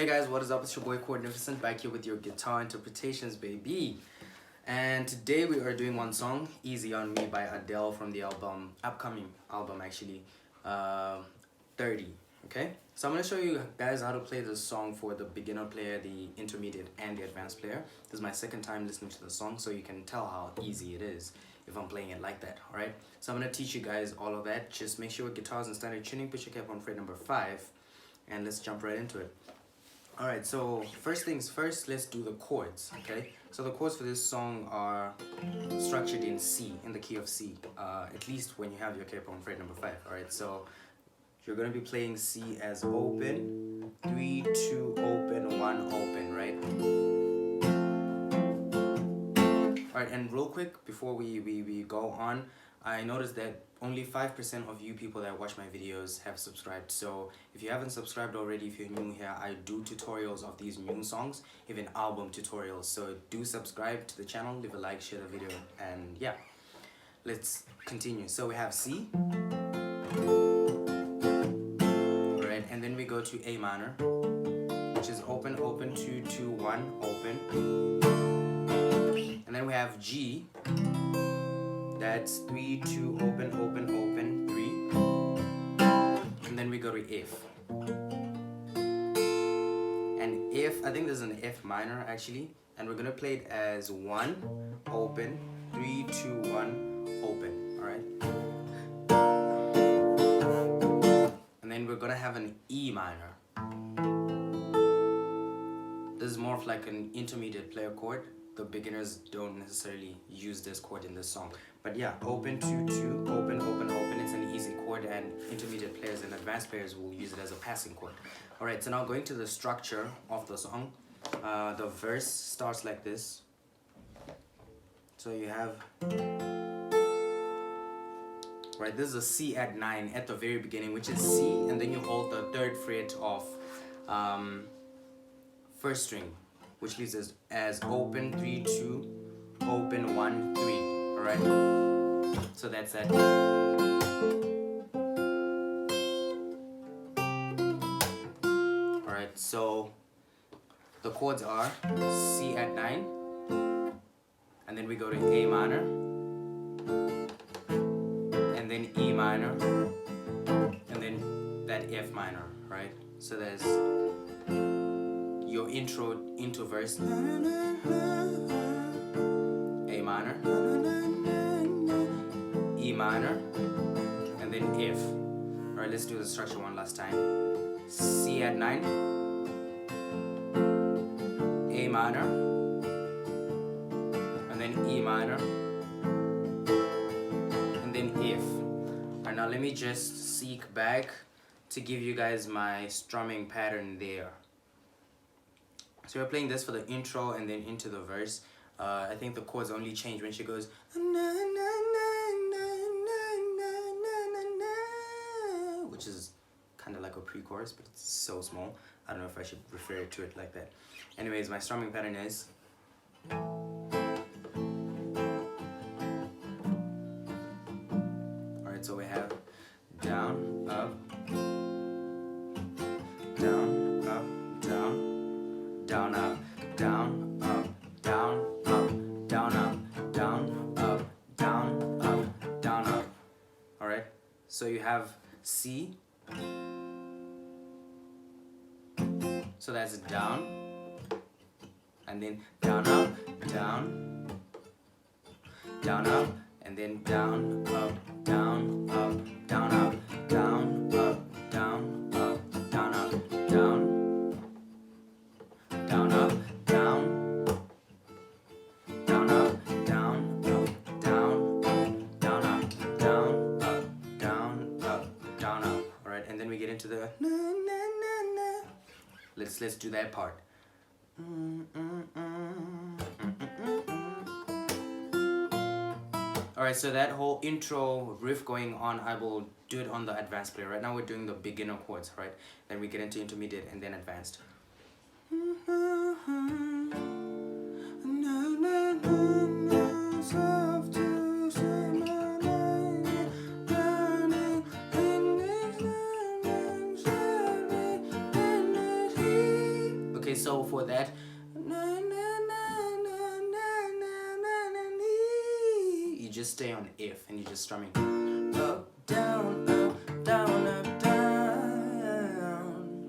Hey guys, what is up? It's your boy Magnificent back here with your guitar interpretations, baby. And today we are doing one song, Easy on Me by Adele from the upcoming album actually, 30. Okay, so I'm going to show you guys how to play this song for the beginner player, the intermediate and the advanced player. This is my second time listening to the song, so you can tell how easy it is if I'm playing it like that. Alright, so I'm going to teach you guys all of that. Just make sure your guitar's in standard tuning, put your cap on fret number 5, and let's jump right into it. Alright, so first things first, let's do the chords, okay? So the chords for this song are structured in C, in the key of C, at least when you have your capo on fret number 5, alright? So you're going to be playing C as open, 3, 2, open, 1, open, right? Alright, and real quick, before we go on, I noticed that only 5% of you people that watch my videos have subscribed. So if you haven't subscribed already, if you're new here, I do tutorials of these new songs, even album tutorials. So do subscribe to the channel, leave a like, share the video, and yeah, let's continue. So we have C, alright, and then we go to A minor, which is open, open, 2, 2, 1, open, and then we have G. That's 3, 2, open, open, open, 3. And then we go to F. And F, I think there's an F minor actually. And we're gonna play it as 1, open, 3, 2, 1, open. Alright? And then we're gonna have an E minor. This is more of like an intermediate player chord. The beginners don't necessarily use this chord in this song. But yeah, open, 2, 2, open, open, open. It's an easy chord, and intermediate players and advanced players will use it as a passing chord. Alright, so now going to the structure of the song. The verse starts like this. So you have... Right, this is a C at 9 at the very beginning, which is C, and then you hold the 3rd fret of 1st string, which leaves us as open, 3, 2, open, 1, 3. Alright? So that's that. Alright, so the chords are C at 9, and then we go to A minor, and then E minor, and then that F minor, right? So there's your intro into verse, A minor, E minor, and then F. Alright, let's do the structure one last time. C at 9, A minor, and then E minor, and then F. Alright, now let me just seek back to give you guys my strumming pattern there. So we're playing this for the intro and then into the verse. I think the chords only change when she goes, which is kind of like a pre-chorus, but it's so small. I don't know if I should refer to it like that. Anyways, my strumming pattern is... Alright, so we have down, up, down, up, down, down, up, down, up, down, up, down, up, down, up, down, up, down, up. Alright, so you have C, so that's down, and then down, up, down, down, up, and then down, up, down, up, down, up, down, up, down, up, down, up, down, down, up, down, down, up, down, up, down, down, up, down, up, down, up, down, up. Alright, and then we get into the na na na na. Let's do that part. Alright, so that whole intro riff going on, I will do it on the advanced player. Right now we're doing the beginner chords, right? Then we get into intermediate and then advanced. So for that, you just stay on F and you're just strumming up, down, up, down, up, down.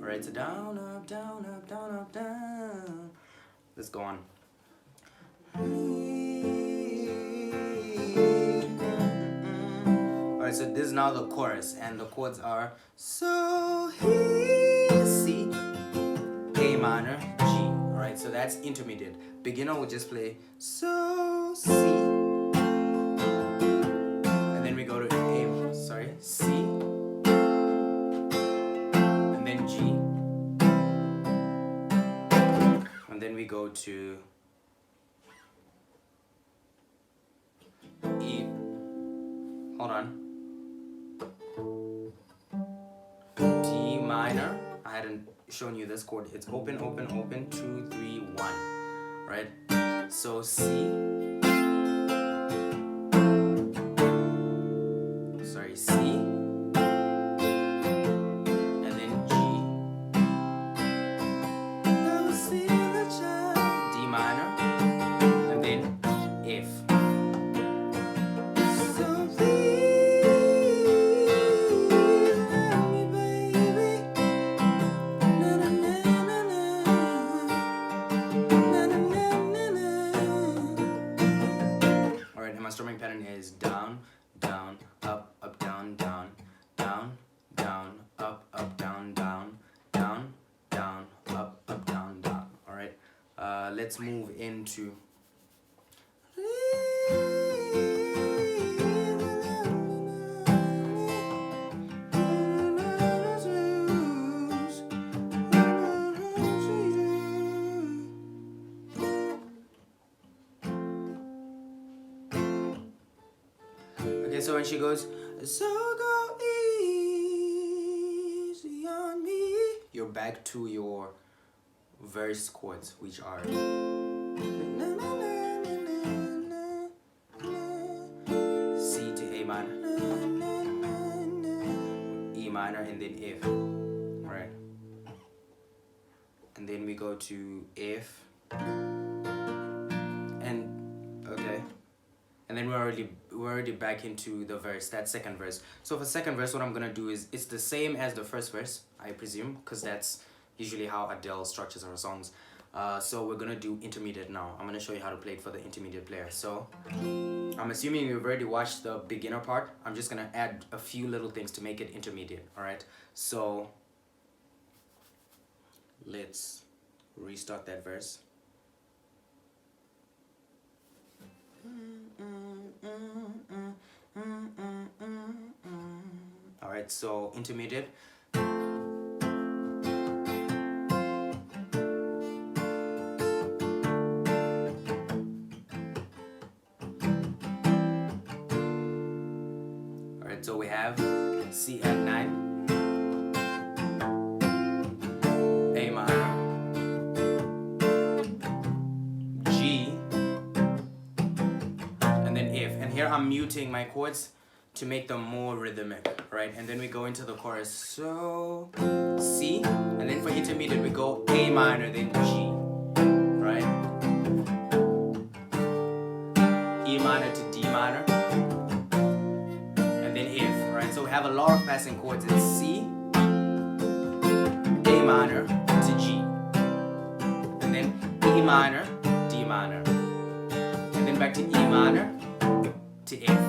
Alright, so down, up, down, up, down, up, down. Let's go on. Alright, so this is now the chorus, and the chords are so, C, A minor, G. Alright, so that's intermediate. Beginner will just play so, C, and then we go to C, and then G, and then we go to E. Hold on. D minor. I hadn't shown you this chord. It's open, open, open, 2, 3, 1. Right? So C. Sorry, C. And then G. D minor. And then F. Strumming pattern is down, down, up, up, down, down, down, down, up, up, down, down, down, down, up, up, down, down. All right. Let's move into. Okay, so when she goes, so go easy on me, you're back to your verse chords, which are C to A minor, E minor, and then F. Alright. And then we go to F. And okay. And then we're already back into the verse, that second verse. So for second verse, what I'm gonna do is it's the same as the first verse, I presume, because that's usually how Adele structures her songs. So we're gonna do intermediate now. I'm gonna show you how to play it for the intermediate player. So I'm assuming you've already watched the beginner part. I'm just gonna add a few little things to make it intermediate. All right. So let's restart that verse. Alright, so intermediate. Alright, so we have C at 9, A minor, G, and then F. And here I'm muting my chords to make them more rhythmic, right? And then we go into the chorus, so C, and then for intermediate we go A minor, then G, right? E minor to D minor, and then F, right? So we have a lot of passing chords. It's C, A minor to G, and then E minor, D minor, and then back to E minor to F.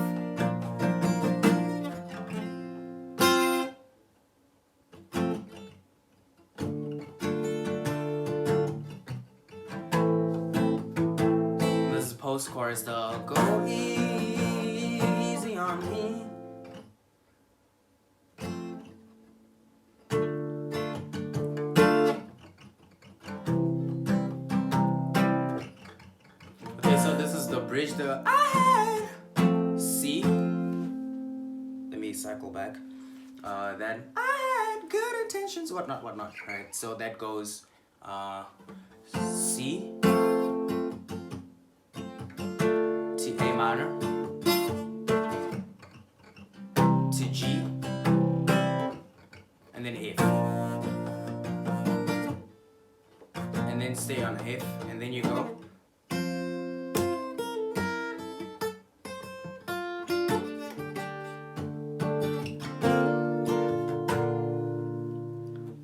Post-chorus, the go easy on me. Okay, so this is the bridge, the I had C. Let me cycle back. Then I had good intentions, whatnot. Right, so that goes C, A minor, to G, and then F, and then then stay on F, and then you go.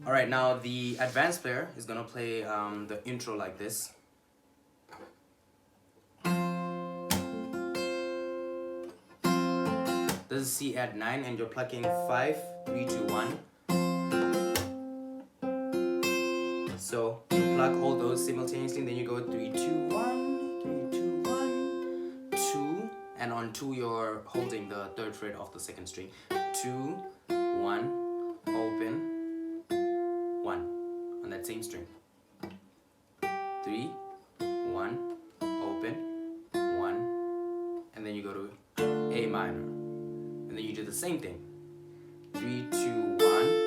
Alright, now the advanced player is gonna play the intro like this. This is C add 9, and you're plucking 5, 3, 2, 1. So you pluck all those simultaneously, and then you go 3, 2, 1, 3, 2, 1, 2, and on 2 you're holding the 3rd fret of the 2nd string. 2, 1, open, 1 on that same string. 3, 1, open, 1, and then you go to A minor. And then you do the same thing. 3, 2, 1.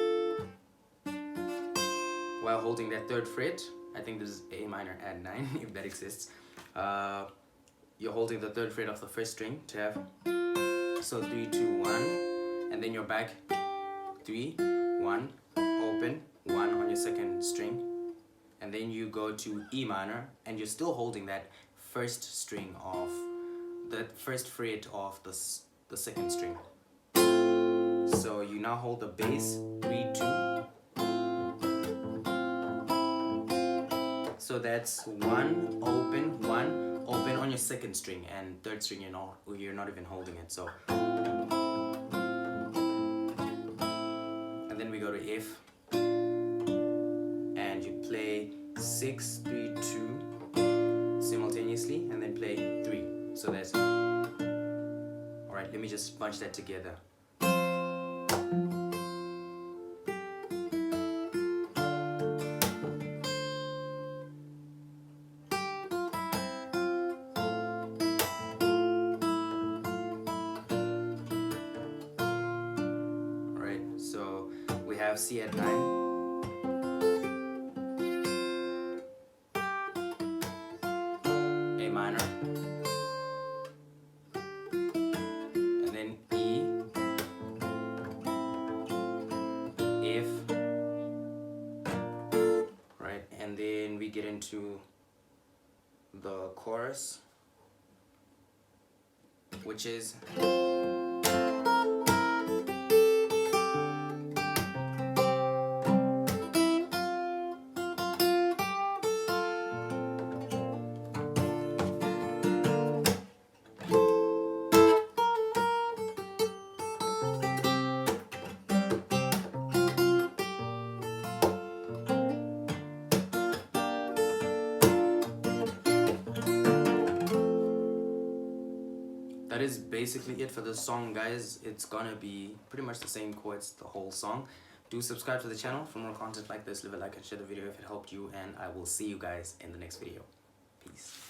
While holding that 3rd fret. I think this is A minor add 9, if that exists. You're holding the 3rd fret of the 1st string to have. So 3, 2, 1. And then you're back. 3, 1, open, 1 on your 2nd string. And then you go to E minor, and you're still holding that 1st string of the 1st fret of the 2nd string. So you now hold the bass, 3, 2. So that's 1, open on your 2nd string, and 3rd string you're not even holding it. So, and then we go to F, and you play 6, 3, 2 simultaneously, and then play 3. So that's. Alright, let me just bunch that together. Alright, so we have C at 9. A minor. Right, and then we get into the chorus, which is that is basically it for the song, guys. It's gonna be pretty much the same chords the whole song. Do subscribe to the channel for more content like this. Leave a like and share the video if it helped you, and I will see you guys in the next video. Peace.